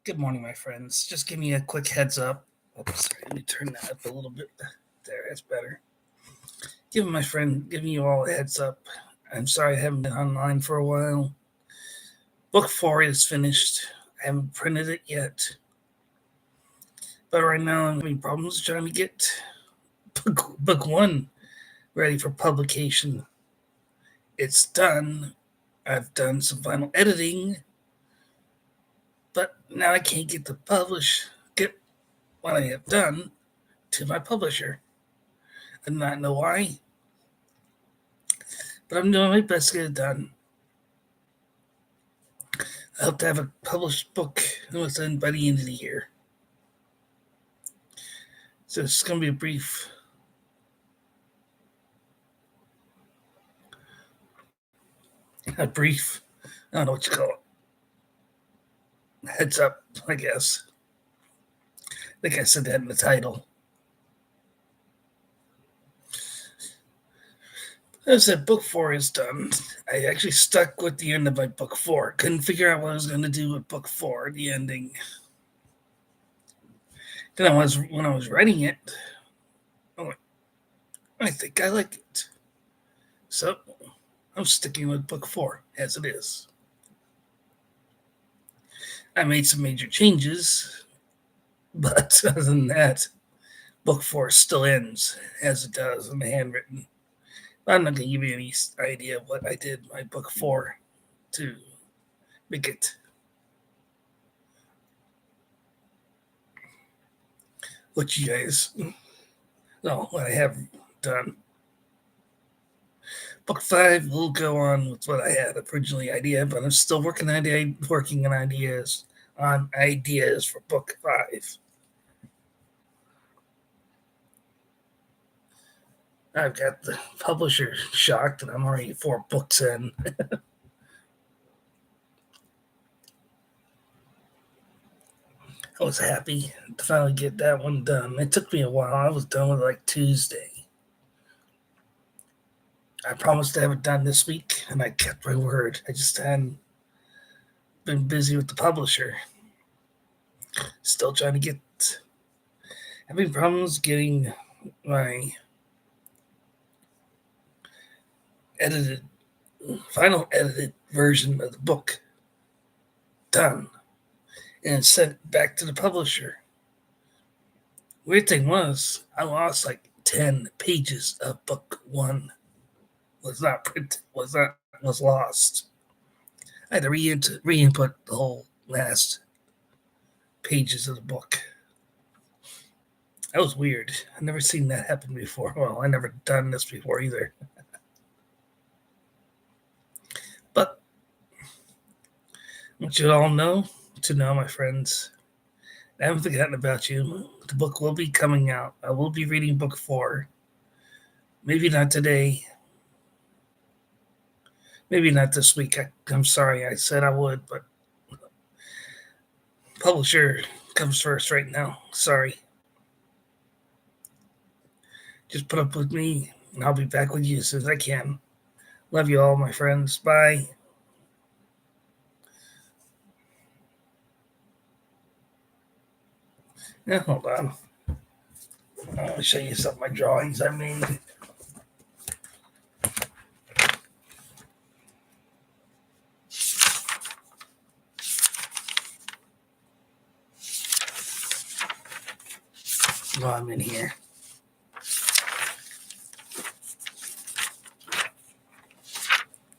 Good morning, my friends. Just give me a quick heads up. Oops, sorry, let me turn that up a little bit. There, that's better. Giving you all a heads up. I'm sorry I haven't been online for a while. Book 4 is finished. I haven't printed it yet. But right now I'm having problems trying to get book 1 ready for publication. It's done. I've done some final editing. But now I can't get what I have done to my publisher. I do not know why, but I'm doing my best to get it done. I hope to have a published book within by the end of the year. So it's going to be a brief. I don't know what you call it. Heads up, I guess. I think I said that in the title. As I said, book 4 is done. I actually stuck with the end of my book 4. Couldn't figure out what I was going to do with book 4, the ending. Then when I was writing it, I think I like it. So I'm sticking with book 4 as it is. I made some major changes, but other than that, book 4 still ends as it does in the handwritten. I'm not going to give you any idea of what I did my book 4 to make it. What you guys know, what I have done. Book 5 will go on with what I had originally idea, but I'm still working on ideas for book 5. I've got the publisher shocked that I'm already 4 books in. I was happy to finally get that one done. It took me a while. I was done with it like Tuesday. I promised to have it done this week, and I kept my word. I just hadn't been busy with the publisher. Still trying to having problems getting my final edited version of the book done and sent back to the publisher. Weird thing was, I lost like 10 pages of book 1. Was not printed. Was lost. I had to re-input the whole last pages of the book. That was weird. I've never seen that happen before. Well, I never done this before either. But I want you all know, my friends, I haven't forgotten about you. The book will be coming out. I will be reading book 4. Maybe not today. Maybe not this week. I'm sorry. I said I would, but publisher comes first right now. Sorry. Just put up with me, and I'll be back with you as soon as I can. Love you all, my friends. Bye. Now, hold on. I want to show you some of my drawings I made. While I'm in here.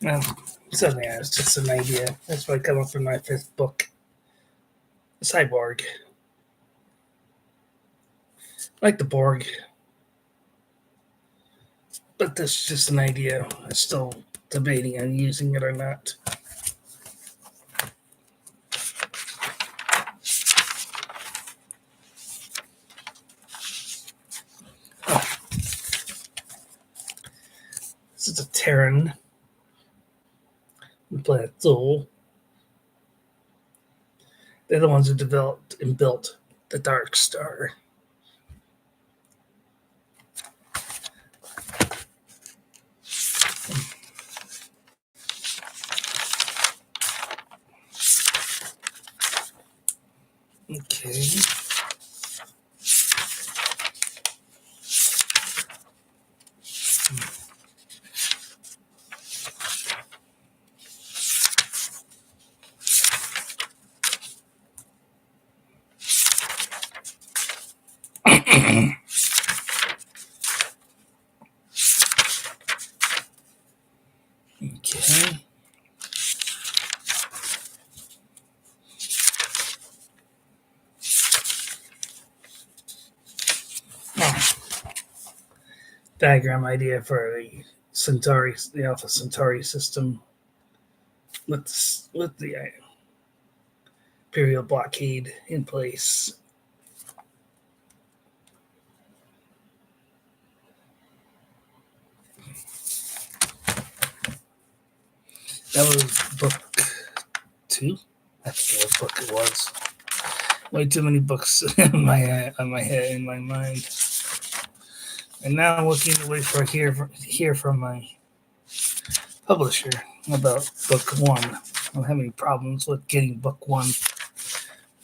Well, something else, just an idea. That's why I come up with my 5th book. Cyborg. I like the Borg. But this is just an idea. I'm still debating on using it or not. Oh. This is a Terran. The planet Thule. They're the ones who developed and built the Dark Star. Okay. Okay. Oh, diagram idea for the Centauri, the Alpha Centauri system with the Imperial blockade in place. That was book 2. I forget what book it was. Way too many books in my head, in my mind. And now I'm looking to wait for hear from my publisher about book 1. I don't have any problems with getting book 1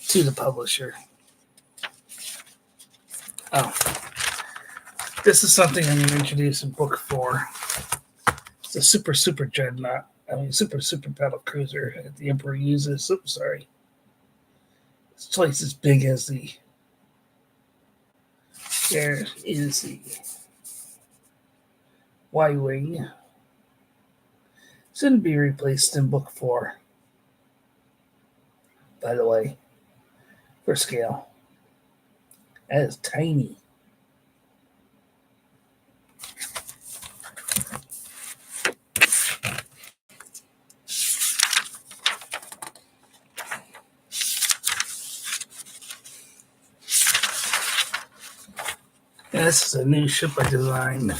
to the publisher. Oh, this is something I'm going to introduce in book 4. It's a super dreadnought. Super battle cruiser that the Emperor uses. Oops, sorry. It's twice as big as the. There is the Y-wing. Soon to be replaced in book 4. By the way, for scale. That is tiny. And this is a new ship I designed.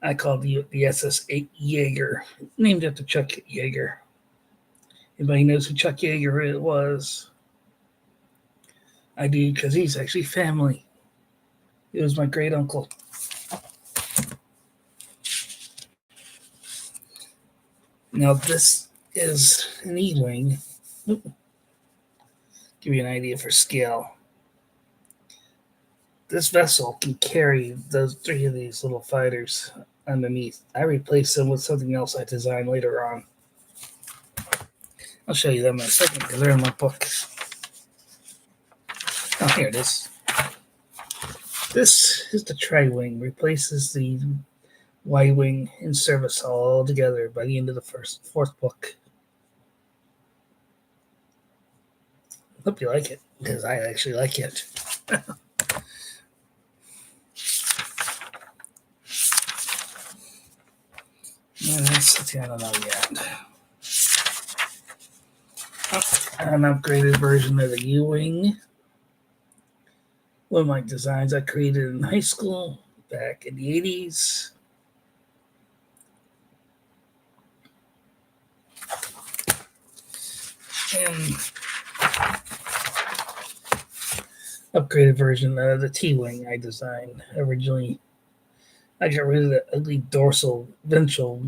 I call the SS-8 Jaeger, named after Chuck Yeager. Anybody knows who Chuck Yeager was? I do, because he's actually family. He was my great uncle. Now this is an E-wing. Give you an idea for scale. This vessel can carry those 3 of these little fighters underneath. I replaced them with something else I designed later on. I'll show you them in a second because they're in my book. Oh, here it is. This is the Tri-Wing. Replaces the Y-Wing in service all together by the end of the fourth book. Hope you like it, because I actually like it. I don't know yet. An upgraded version of the U-Wing. One of my designs I created in high school back in the 80s. And upgraded version of the T-Wing I designed originally. I got rid of the ugly dorsal ventral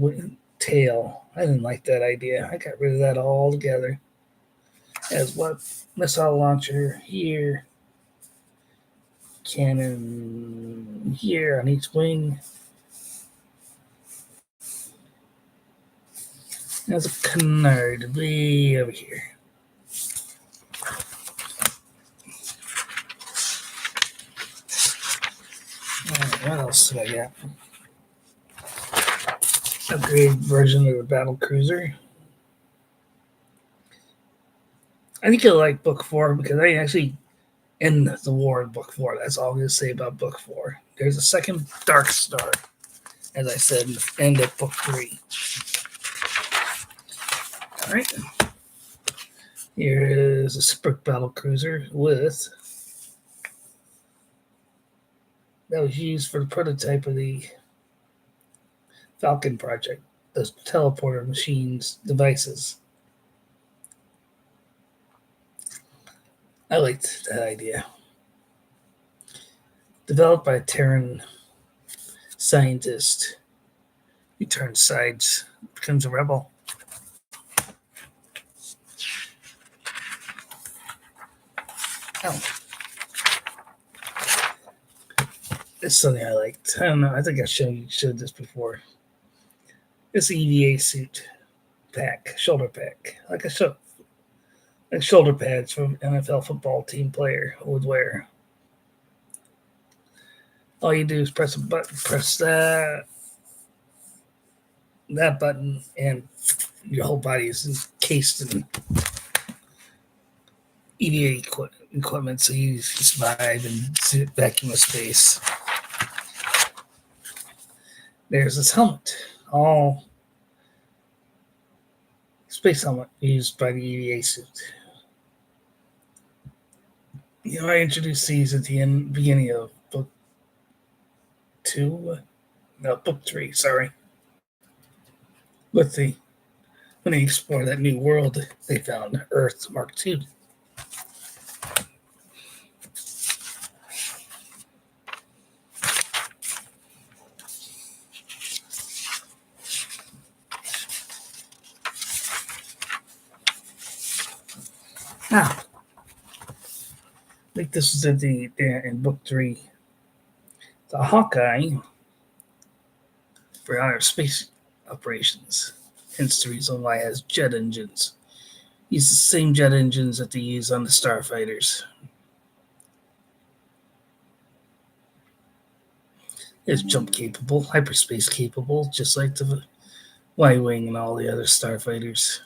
tail. I didn't like that idea. I got rid of that altogether. As what missile launcher here, cannon here on each wing. There's a canard way over here. What else did I get? Upgrade version of the battle cruiser. I think you'll like book 4 because I actually end the war in book 4. That's all I'm going to say about book 4. There's a second Dark Star, as I said, end of book 3. All right. Here is a super battle cruiser that was used for the prototype of the Falcon project, those teleporter devices. I liked that idea. Developed by a Terran scientist who turns sides, becomes a rebel. Oh, it's something I liked. I don't know. I think I showed this before. This EVA suit pack, shoulder pack, like shoulder pads from NFL football team player would wear. All you do is press a button, press that button, and your whole body is encased in EVA equipment, so you survive and vacuum of space. There's this helmet, all space helmet used by the EVA suit. I introduced these at the beginning of book 3, sorry. When they explore that new world they found, Earth Mark II. Now, I think this was in book 3. The Hawkeye for outer space operations. Hence the reason why it has jet engines. Use the same jet engines that they use on the starfighters. It's jump capable, hyperspace capable, just like the Y-Wing and all the other starfighters.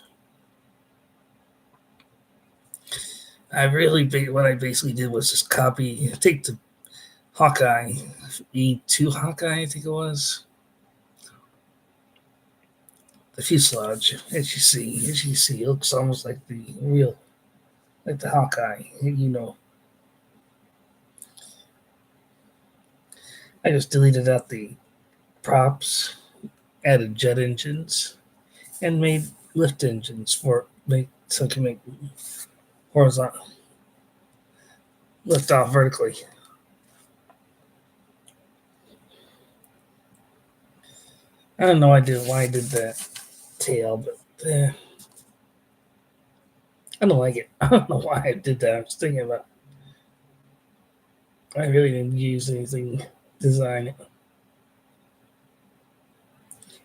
What I basically did was just take the Hawkeye, E2 Hawkeye, I think it was, the fuselage, as you see, it looks almost like the Hawkeye, I just deleted out the props, added jet engines, and made lift engines so it can make horizontal lift off vertically. I don't know why I did that tail, but I don't like it. I don't know why I did that. I was thinking about I really didn't use anything design it.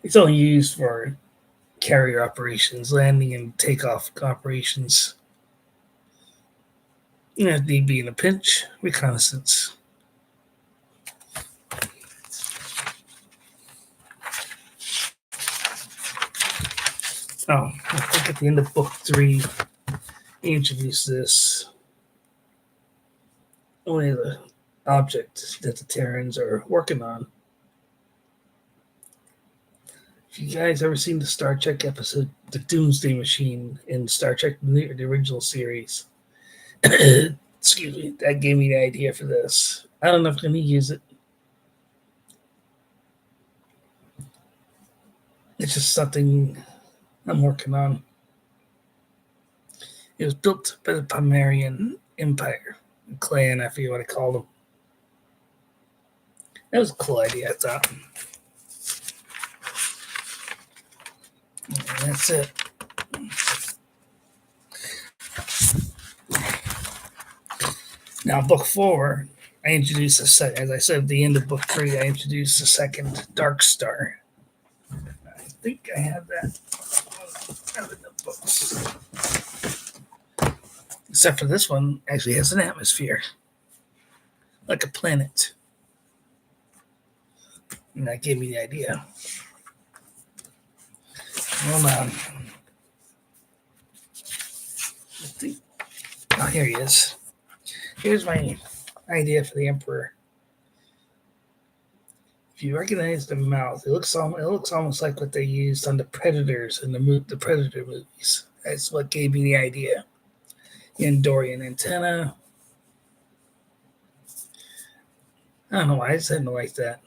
It's only used for carrier operations, landing and takeoff operations. If need be in a pinch, reconnaissance. Oh, I think at the end of book 3, he introduced this. Only the object that the Terrans are working on. If you guys ever seen the Star Trek episode, The Doomsday Machine, in Star Trek, the original series, excuse me, that gave me the idea for this. I don't know if I'm going to use it. It's just something I'm working on. It was built by the Pomerian Empire, clan, I forget what I called them. That was a cool idea, I thought. And that's it. Now, book 4, I introduced as I said at the end of book 3, I introduced the second Dark Star. I think I have that in the books. Except for this one, actually has an atmosphere, like a planet. And that gave me the idea. Hold on. Oh, here he is. Here's my idea for the Emperor. If you recognize the mouth, it looks almost like what they used on the Predators in the Predator movies. That's what gave me the idea. Andorian antenna. I don't know why I just didn't like that.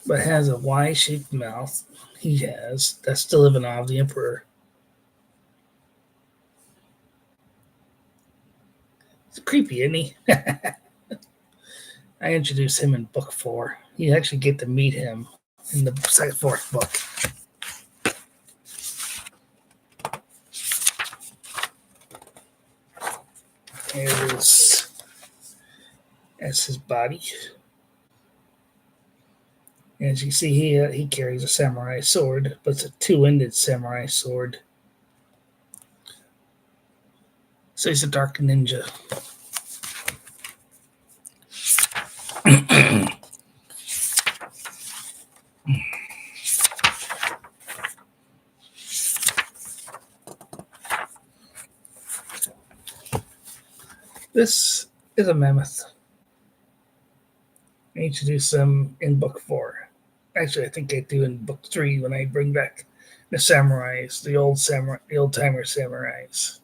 But it has a Y-shaped mouth. That's still living off the Emperor. It's creepy, isn't he? I introduced him in book 4. You actually get to meet him in the 4th book. Here it is. That's his body. As you see, he carries a samurai sword, but it's a two-ended samurai sword. So he's a dark ninja. This is a mammoth. I introduce them in book 4. Actually, I think I do in book 3 when I bring back the samurais, the old timer samurais,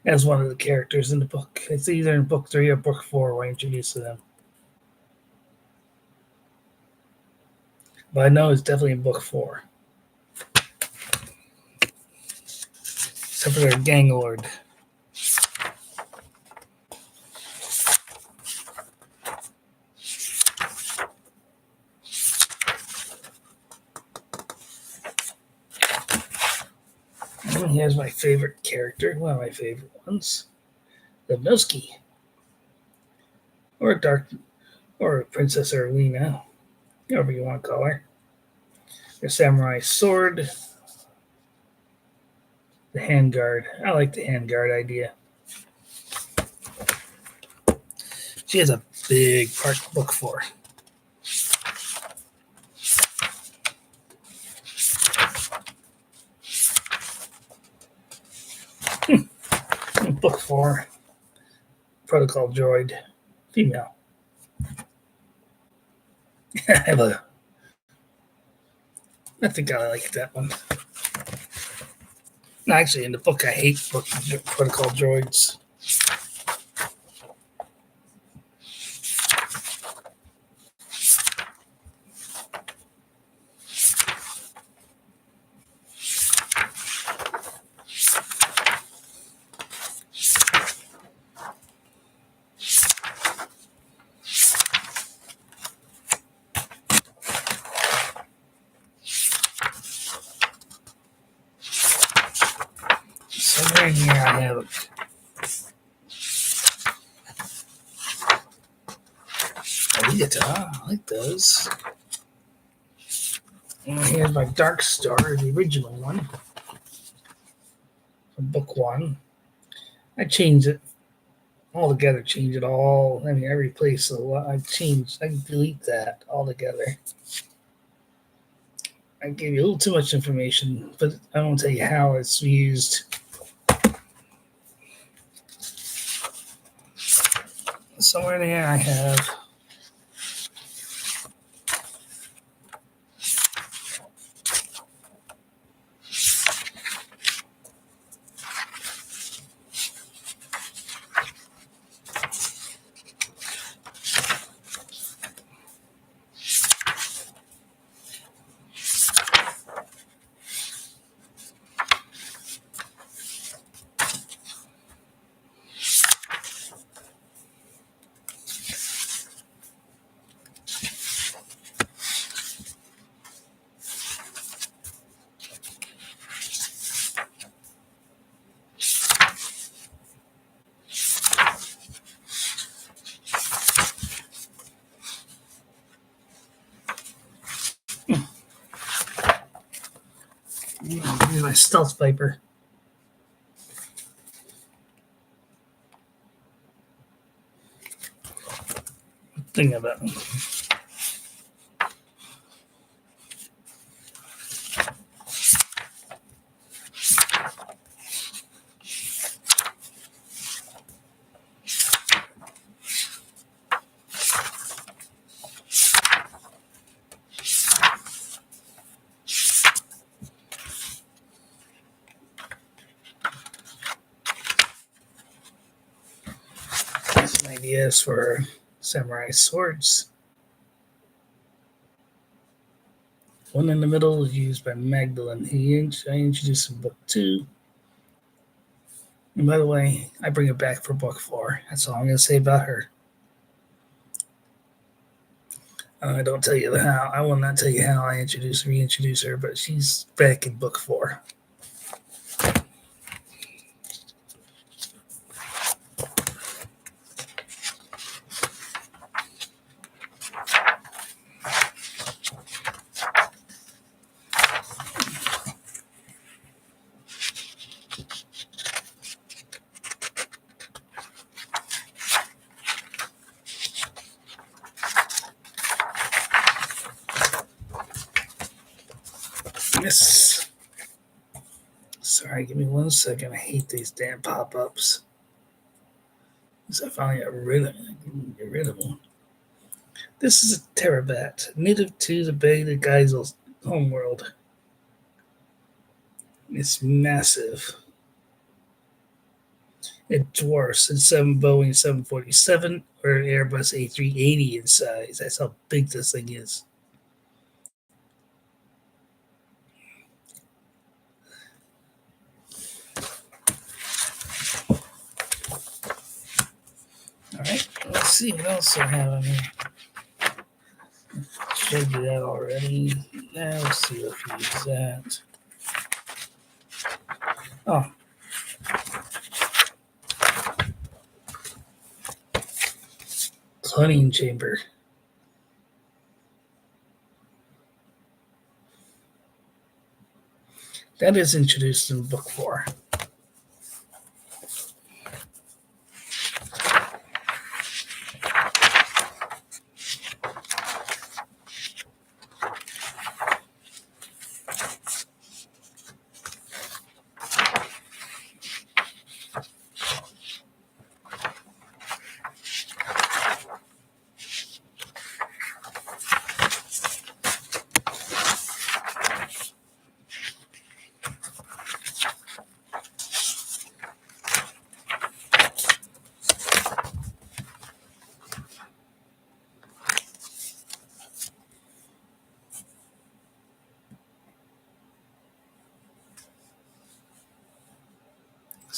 as one of the characters in the book. It's either in book 3 or book 4 when I introduce them. But I know it's definitely in book 4. Except for their gang lord. And here's my favorite character, one of my favorite ones, Lubnowski, or Princess Erlina, however you want to call her. Their samurai sword, the handguard. I like the handguard idea. She has a big part to book for. Book 4, Protocol Droid, female. I think I like that one. No, actually, in the book, I hate Protocol Droids. Somewhere in here I have Alita. I like those. And here's my Dark Star, the original one from book 1. I changed it altogether, change it all. I mean, I replaced a lot. I can delete that altogether. I gave you a little too much information, but I won't tell you how it's used. Somewhere there I have here's my Stealth Viper. Think of it. Some ideas for samurai swords. One in the middle is used by Magdalene Hinge. I introduced in book 2. And by the way, I bring it back for book 4. That's all I'm going to say about her. I don't tell you how. I will not tell you how I reintroduce her, but she's back in book 4. Sorry, give me 1 second. I hate these damn pop-ups. So I finally got rid of it. Get rid of them. This is a Terrabat, native to the Beta Geisel homeworld. It's massive. It dwarfs a 7 Boeing 747 or Airbus A380 in size. That's how big this thing is. Alright, let's see what else I have in here. Showed you that already. Now let's see if we use that. Oh. Cloning chamber. That is introduced in book 4.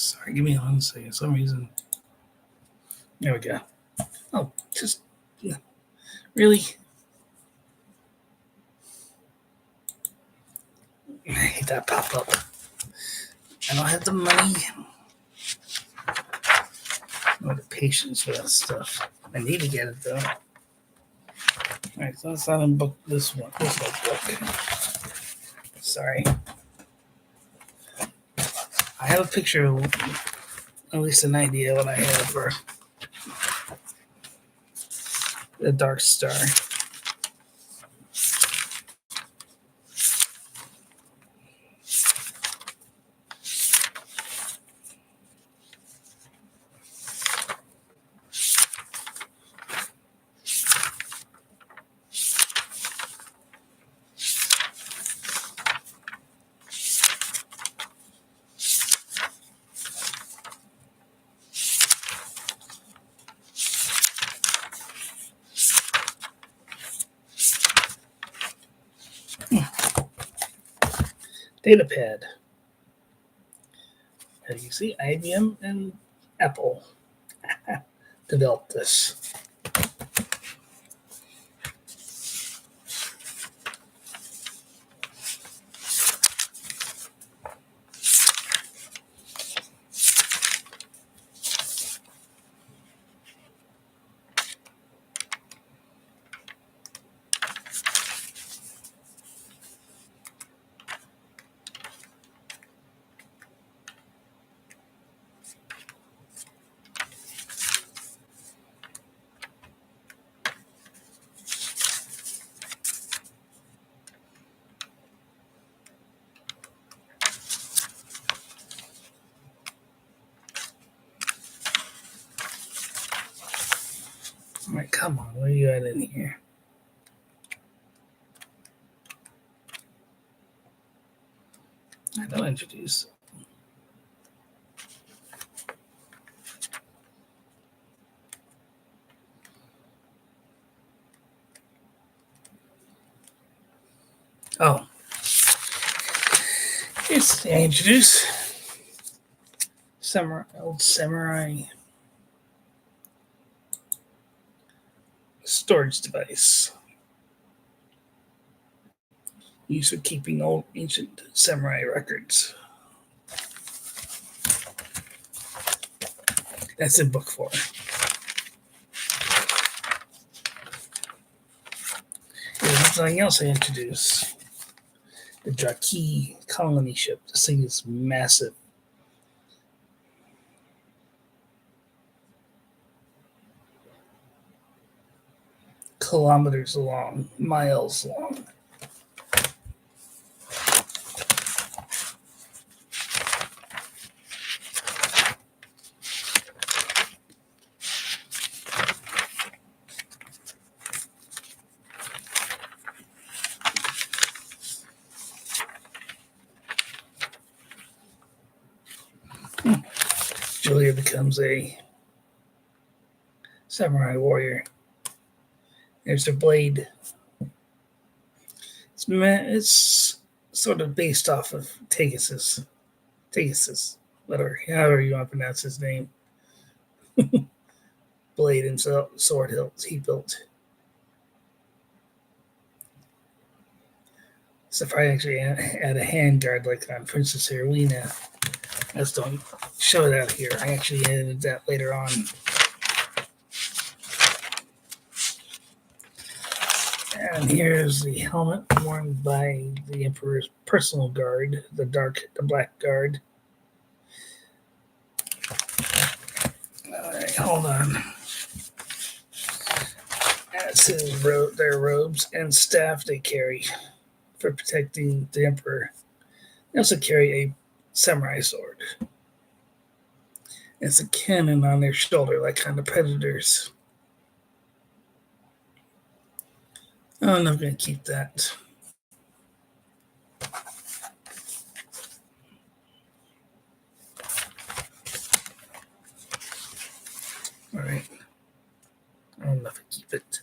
Sorry, give me 1 second. For some reason. There we go. Oh, just really? I hate that pop up. I don't have the money or the patience for that stuff. I need to get it though. Alright, so let's not unbook this one. This book. Sorry. I have a picture of at least an idea what I have for the Dark Star. Datapad. As you see, IBM and Apple developed this. All right, come on, where are you at in here? I don't introduce. Oh, it's I introduce old samurai storage device used for keeping old ancient samurai records. That's in book 4. There's something else I introduced. The Draki colony ship. This thing is massive. Kilometers long, miles long. Julia becomes a samurai warrior. There's her blade. It's sort of based off of Tegasus, whatever, however you want to pronounce his name. Blade and sword hilts he built. So if I actually add a handguard like on Princess Irwina, I just don't show that here. I actually added that later on. And here's the helmet worn by the Emperor's personal guard, the Black Guard. Alright, hold on. That's their robes and staff they carry for protecting the Emperor. They also carry a samurai sword. It's a cannon on their shoulder, like on the Predators. Oh, I'm not going to keep that. All right. I don't know if I keep it.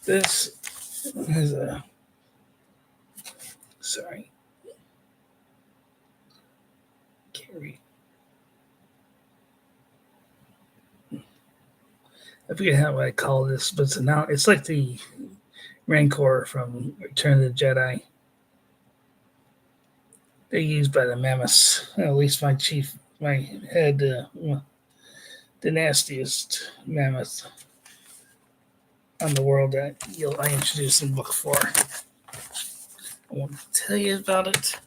This is a, sorry, carry. I forget how I call this, but it's like the Rancor from Return of the Jedi. They're used by the Mammoths. At least my head, the nastiest mammoth on the world that I introduced in book 4. I want to tell you about it.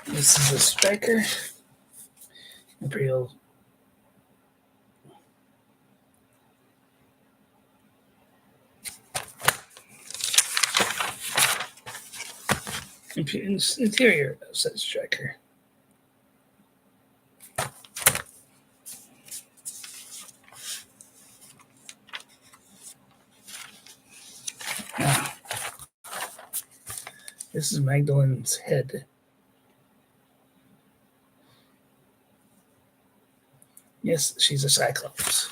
This is a striker. Imperial. Interior of said striker. Now, this is Magdalen's head. Yes, she's a Cyclops.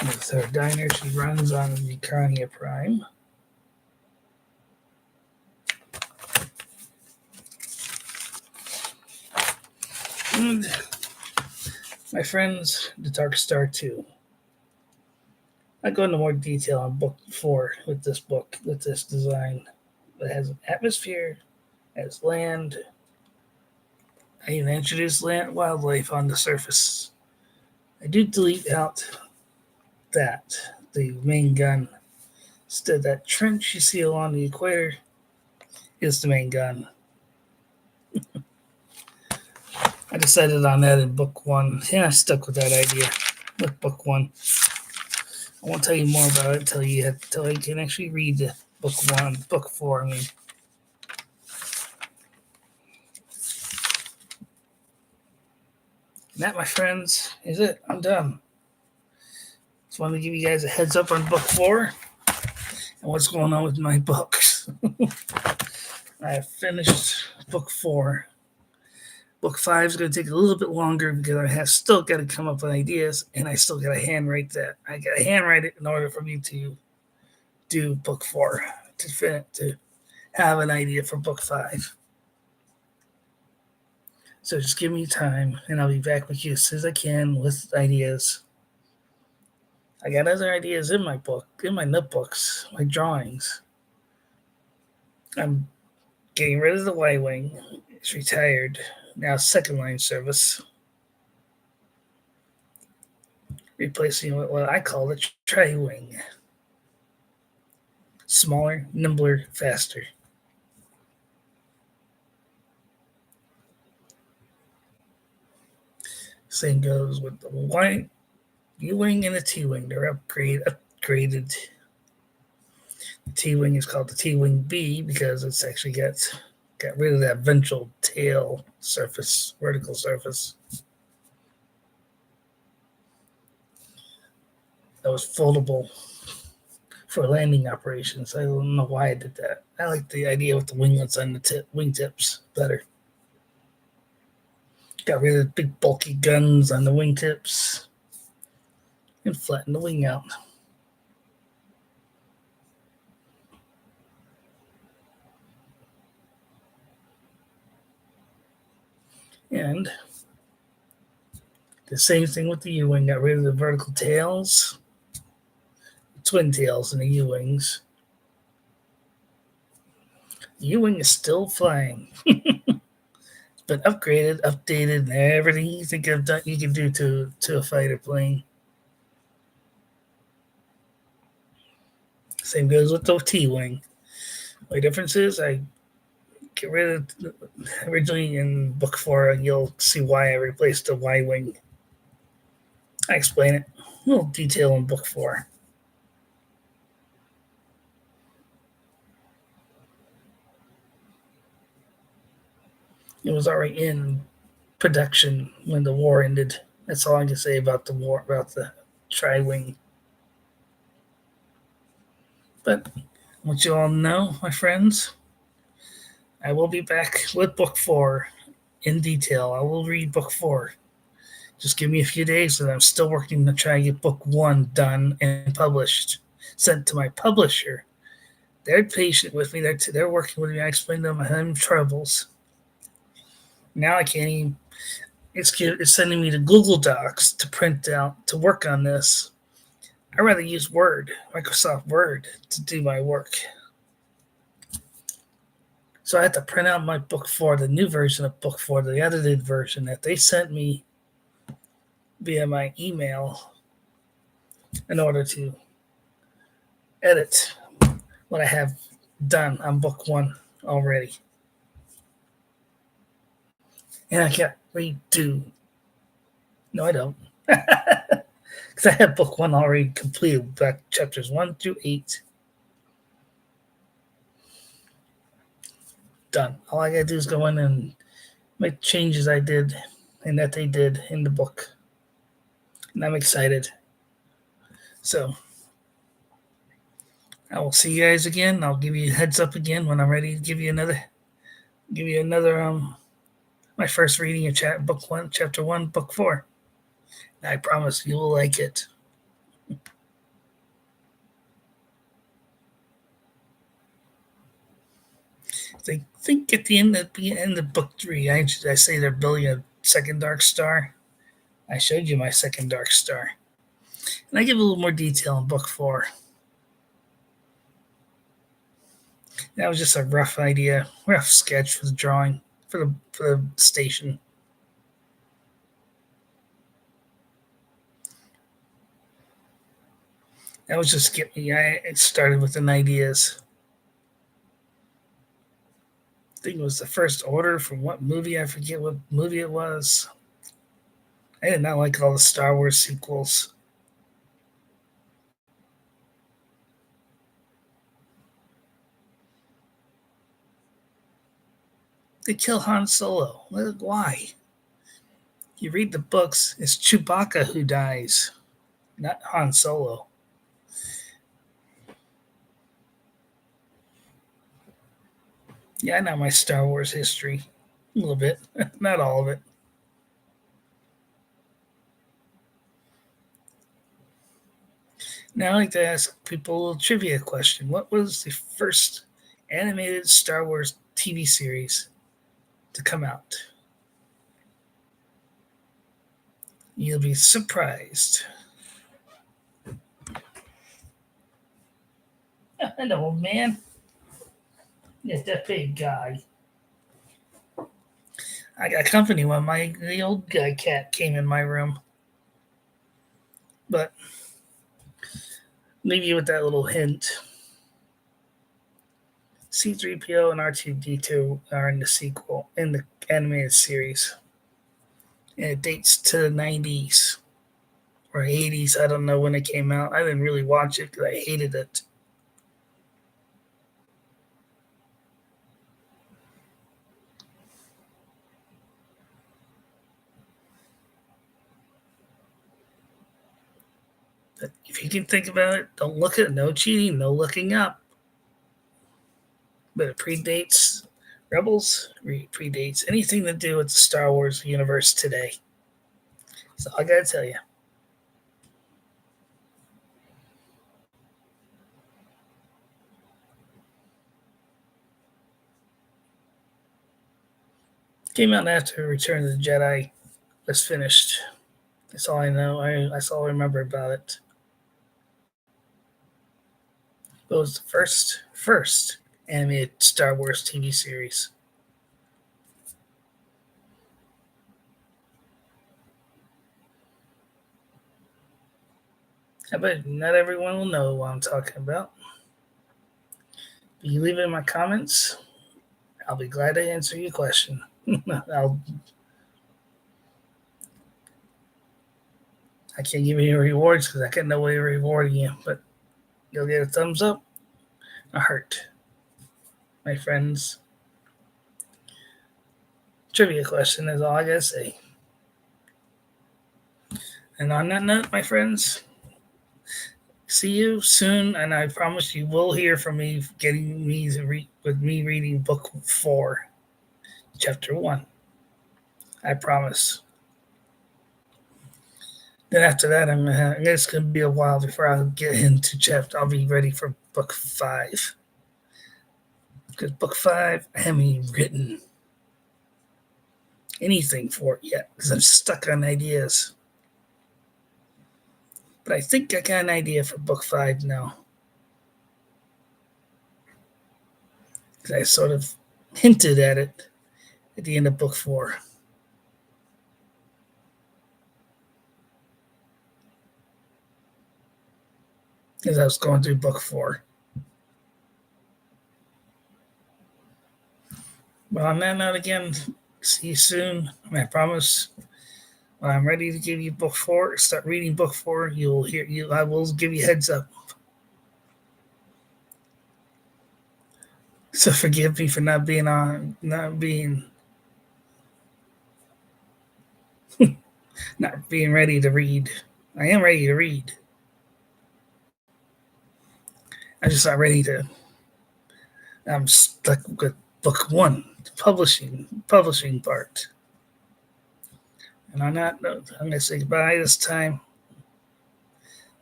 With her diner, she runs on the Carnia Prime. And my friends, the Dark Star 2. I go into more detail on book 4 with this design. It has an atmosphere, it has land. I even introduced wildlife on the surface. I do delete out the main gun. Instead, that trench you see along the equator is the main gun. I decided on that in book 1. Yeah, I stuck with that idea with book 1. I won't tell you more about it until you can actually read book 4. I mean. And that, my friends, is it. I'm done. Just wanted to give you guys a heads up on book 4 and what's going on with my books. I have finished book 4. Book 5 is going to take a little bit longer because I have still got to come up with ideas, and I still got to handwrite that. I got to handwrite it in order for me to do book 4 to have an idea for book 5. So just give me time, and I'll be back with you as soon as I can with ideas. I got other ideas in my notebooks, my drawings. I'm getting rid of the Y-Wing. It's retired. Now second line service. Replacing what I call the Tri-Wing. Smaller, nimbler, faster. Same goes with the Y U-Wing and the T-Wing. They're upgraded. The T-Wing is called the T-Wing B because it's actually got rid of that ventral tail surface, vertical surface. That was foldable for landing operations. I don't know why I did that. I like the idea with the winglets on the wingtips better. Got rid of the big bulky guns on the wingtips and flattened the wing out. And the same thing with the U-Wing. Got rid of the vertical tails, twin tails in the U-Wings. The U-Wing is still flying. It's been upgraded, updated, and everything you think you can do to a fighter plane. Same goes with the T-Wing. My difference is I get rid of originally in book 4, and you'll see why I replaced the Y-Wing. I explain it a little detail in book 4. It was already in production when the war ended. That's all I can say about the war, about the Tri-Wing. But I want you all to know, my friends, I will be back with book 4 in detail. I will read book 4. Just give me a few days, and I'm still working to try to get book 1 done and published, sent to my publisher. They're patient with me. They're working with me. I explained to them my troubles. Now I can't even. It's sending me to Google Docs to print out to work on this. I'd rather use Word, Microsoft Word, to do my work. So I had to print out my book 4, the new version of book 4, the edited version that they sent me via my email in order to edit what I have done on book 1 already. And I can't redo. No, I don't. Because I have book 1 already completed, back chapters 1 through 8. Done. All I gotta do is go in and make changes I did and that they did in the book. And I'm excited. So I will see you guys again. I'll give you a heads up again when I'm ready to give you another my first reading of book 1, chapter 1, book 4. And I promise you will like it. I think at the end of book 3, I say they're building a second Dark Star. I showed you my second Dark Star. And I give a little more detail in book 4. That was just a rough idea, rough sketch for the drawing, for the station. That was just it started with an ideas. I think it was the First Order from what movie? I forget what movie it was. I did not like all the Star Wars sequels. They kill Han Solo. Why? You read the books, it's Chewbacca who dies, not Han Solo. Yeah, I know my Star Wars history. A little bit. Not all of it. Now I like to ask people a little trivia question. What was the first animated Star Wars TV series to come out? You'll be surprised. Hello, man. Yeah, that big guy. I got company when the old guy cat came in my room. But leave you with that little hint. C3PO and R2D2 are in the sequel, in the animated series. And it dates to the 90s or 80s. I don't know when it came out. I didn't really watch it because I hated it. But if you can think about it, don't look at it. No cheating, no looking up. But it predates Rebels, predates anything to do with the Star Wars universe today. So I gotta tell you. Came out after Return of the Jedi was finished. That's all I know. That's all I remember about it. It was the first animated Star Wars TV series. I bet not everyone will know what I'm talking about. If you leave it in my comments, I'll be glad to answer your question. I can't give you any rewards because I got no way of rewarding you, but you'll get a thumbs up, a heart, my friends. Trivia question is all I gotta say. And on that note, my friends, see you soon, and I promise you will hear from me with me reading book 4, chapter 1. I promise. Then after that, it's gonna be a while before I'll get into chapter. I'll be ready for book 5 because book 5 I haven't even written anything for it yet because I'm stuck on ideas. But I think I got an idea for book 5 now. Because I sort of hinted at it at the end of book 4. As I was going through book 4. But on that note, again, see you soon. I promise when I'm ready to give you book 4, start reading book 4, you'll hear you. I will give you heads up. So forgive me for not being ready to read. I am ready to read. I'm just not ready to. I'm stuck with book 1, the publishing part. And on that note, I'm going to say goodbye this time.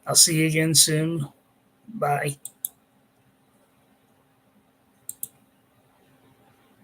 I'll see you again soon. Bye.